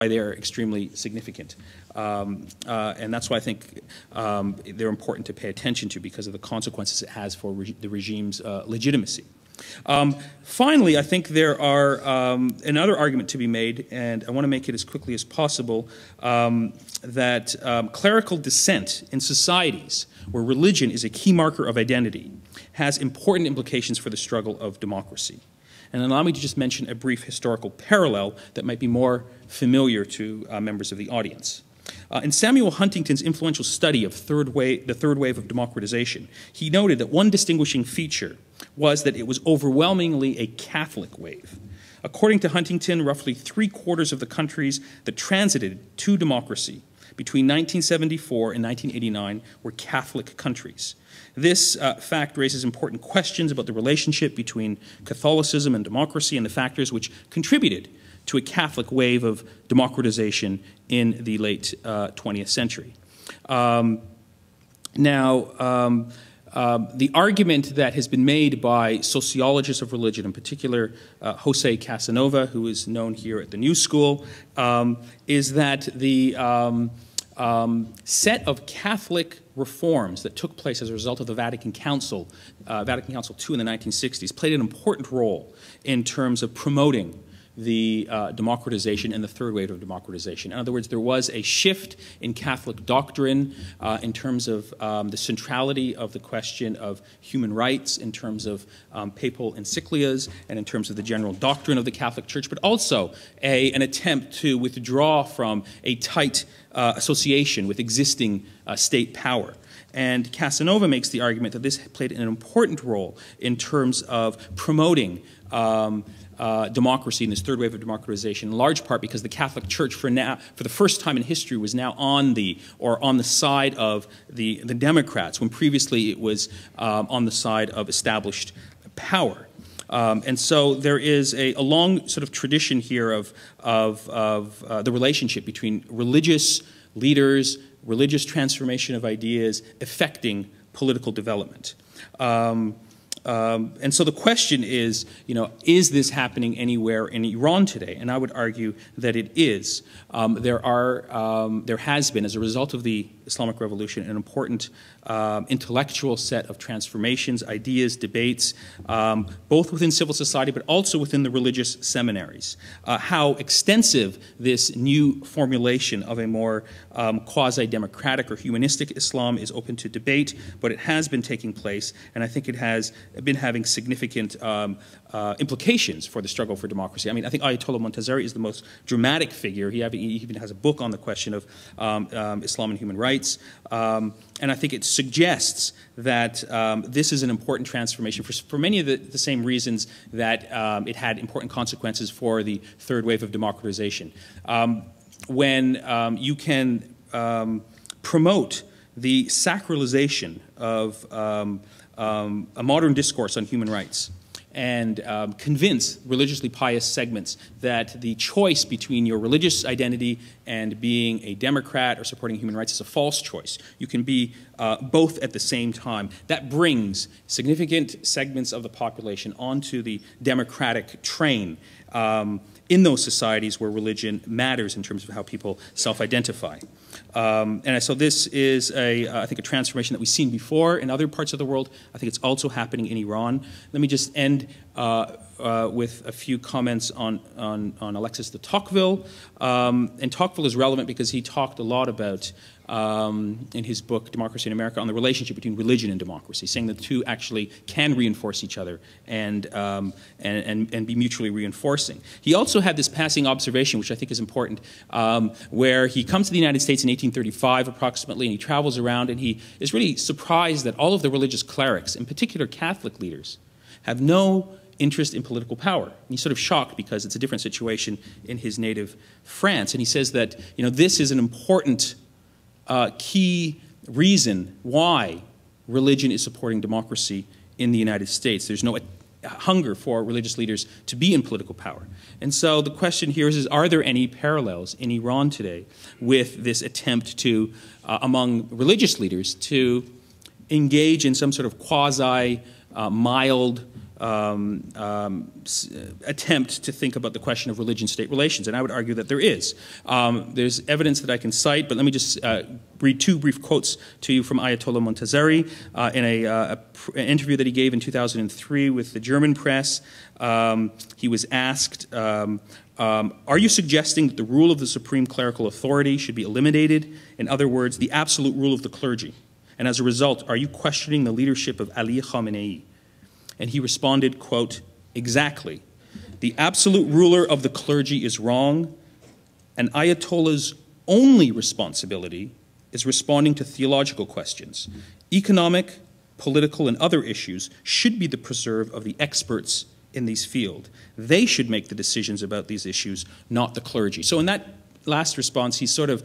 why they're extremely significant. And that's why I think they're important to pay attention to because of the consequences it has for the regime's legitimacy. Finally, I think there are another argument to be made, and I want to make it as quickly as possible, that clerical dissent in societies where religion is a key marker of identity has important implications for the struggle of democracy. And allow me to just mention a brief historical parallel that might be more familiar to members of the audience. In Samuel Huntington's influential study of the third wave of democratization, he noted that one distinguishing feature was that it was overwhelmingly a Catholic wave. According to Huntington, roughly 3/4 of the countries that transited to democracy between 1974 and 1989 were Catholic countries. This fact raises important questions about the relationship between Catholicism and democracy and the factors which contributed to a Catholic wave of democratization in the late 20th century. The argument that has been made by sociologists of religion, in particular Jose Casanova, who is known here at the New School, is that the set of Catholic reforms that took place as a result of the Vatican Council II in the 1960s, played an important role in terms of promoting the democratization and the third wave of democratization. In other words, there was a shift in Catholic doctrine in terms of the centrality of the question of human rights, in terms of papal encyclicals, and in terms of the general doctrine of the Catholic Church, but also an attempt to withdraw from a tight association with existing state power. And Casanova makes the argument that this played an important role in terms of promoting democracy in this third wave of democratization, in large part because the Catholic Church, for the first time in history, was now on the side of the Democrats, when previously it was on the side of established power. And so there is a long sort of tradition here of the relationship between religious leaders, religious transformation of ideas affecting political development. And so the question is, is this happening anywhere in Iran today? And I would argue that it is. There has been, as a result of the Islamic Revolution, an important intellectual set of transformations, ideas, debates, both within civil society but also within the religious seminaries. How extensive this new formulation of a more quasi-democratic or humanistic Islam is open to debate, but it has been taking place, and I think it has been having significant implications for the struggle for democracy. I mean, I think Ayatollah Montazeri is the most dramatic figure. He even has a book on the question of Islam and human rights. And I think it suggests that this is an important transformation for many of the same reasons that it had important consequences for the third wave of democratization. When you can promote the sacralization of a modern discourse on human rights and convince religiously pious segments that the choice between your religious identity and being a Democrat or supporting human rights is a false choice. You can be both at the same time. That brings significant segments of the population onto the democratic train in those societies where religion matters in terms of how people self-identify. And so this is, I think, a transformation that we've seen before in other parts of the world. I think it's also happening in Iran. Let me just end with a few comments on Alexis de Tocqueville. And Tocqueville is relevant because he talked a lot about, in his book, Democracy in America, on the relationship between religion and democracy, saying that the two actually can reinforce each other and be mutually reinforcing. He also had this passing observation, which I think is important, where he comes to the United States in 1835 approximately, and he travels around, and he is really surprised that all of the religious clerics, in particular Catholic leaders, have no interest in political power. And he's sort of shocked because it's a different situation in his native France. And he says that, this is an important key reason why religion is supporting democracy in the United States. There's no hunger for religious leaders to be in political power. And so the question here is are there any parallels in Iran today with this attempt to, among religious leaders, to engage in some sort of quasi-mild attempt to think about the question of religion-state relations, and I would argue that there is. There's evidence that I can cite, but let me just read two brief quotes to you from Ayatollah Montazeri in an interview that he gave in 2003 with the German press. He was asked, are you suggesting that the rule of the supreme clerical authority should be eliminated? In other words, the absolute rule of the clergy. And as a result, are you questioning the leadership of Ali Khamenei? And he responded, quote, exactly. The absolute ruler of the clergy is wrong, and Ayatollah's only responsibility is responding to theological questions. Economic, political, and other issues should be the preserve of the experts in these fields. They should make the decisions about these issues, not the clergy. So in that last response, he's sort of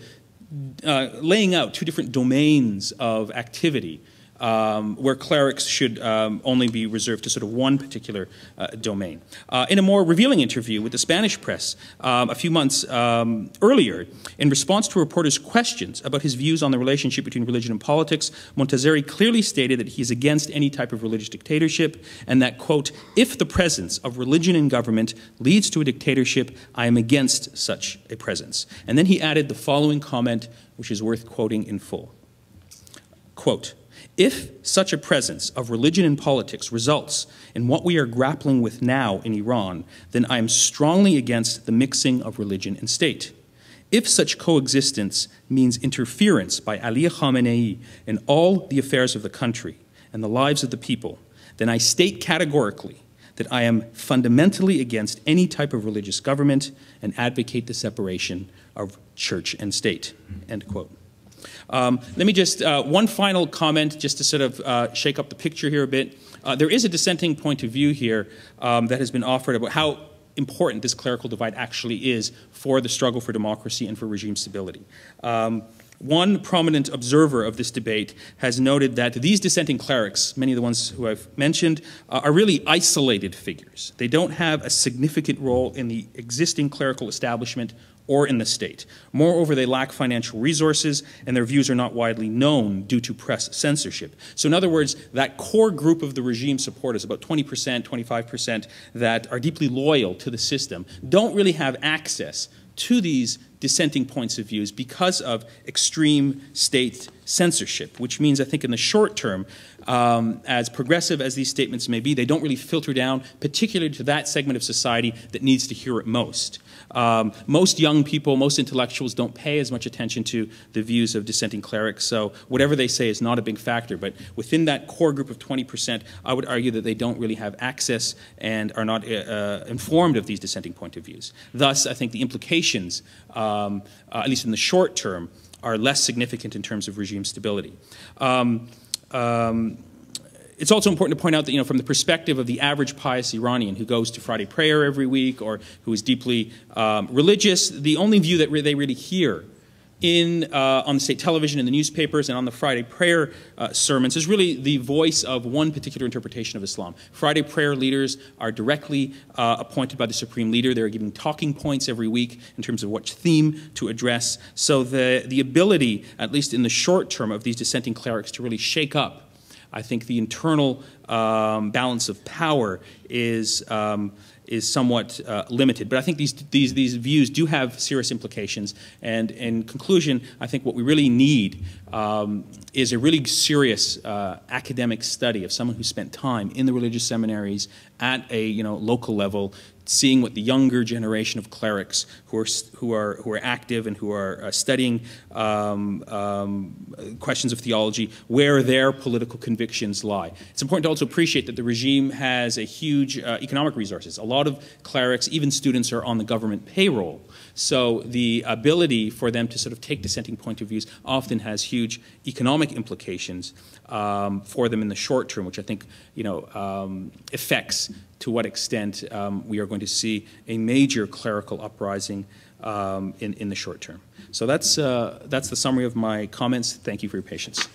laying out two different domains of activity where clerics should only be reserved to sort of one particular domain. In a more revealing interview with the Spanish press a few months earlier, in response to reporters' questions about his views on the relationship between religion and politics, Montazeri clearly stated that he is against any type of religious dictatorship and that, quote, if the presence of religion in government leads to a dictatorship, I am against such a presence. And then he added the following comment, which is worth quoting in full. Quote, if such a presence of religion in politics results in what we are grappling with now in Iran, then I am strongly against the mixing of religion and state. If such coexistence means interference by Ali Khamenei in all the affairs of the country and the lives of the people, then I state categorically that I am fundamentally against any type of religious government and advocate the separation of church and state, end quote. Let me just, one final comment just to sort of shake up the picture here a bit. There is a dissenting point of view here that has been offered about how important this clerical divide actually is for the struggle for democracy and for regime stability. One prominent observer of this debate has noted that these dissenting clerics, many of the ones who I've mentioned, are really isolated figures. They don't have a significant role in the existing clerical establishment or in the state. Moreover, they lack financial resources, and their views are not widely known due to press censorship. So in other words, that core group of the regime supporters, about 20%, 25%, that are deeply loyal to the system, don't really have access to these dissenting points of views because of extreme state censorship, which means, I think, in the short term, as progressive as these statements may be, they don't really filter down, particularly to that segment of society that needs to hear it most. Most young people, most intellectuals don't pay as much attention to the views of dissenting clerics, so whatever they say is not a big factor. But within that core group of 20%, I would argue that they don't really have access and are not informed of these dissenting point of views. Thus, I think the implications, at least in the short term, are less significant in terms of regime stability. It's also important to point out that, from the perspective of the average pious Iranian who goes to Friday prayer every week or who is deeply religious, the only view that they really hear on the state television, in the newspapers, and on the Friday prayer sermons is really the voice of one particular interpretation of Islam. Friday prayer leaders are directly appointed by the supreme leader. They're giving talking points every week in terms of which theme to address. So the ability, at least in the short term, of these dissenting clerics to really shake up, I think, the internal balance of power is somewhat limited. But I think these views do have serious implications. And in conclusion, I think what we really need is a really serious academic study of someone who spent time in the religious seminaries at a local level, seeing what the younger generation of clerics who are active and who are studying questions of theology, where their political convictions lie. It's important to also appreciate that the regime has a huge economic resources. A lot of clerics, even students, are on the government payroll. So the ability for them to sort of take dissenting point of views often has huge economic implications for them in the short term, which I think affects to what extent we are going to see a major clerical uprising in the short term. So that's the summary of my comments. Thank you for your patience.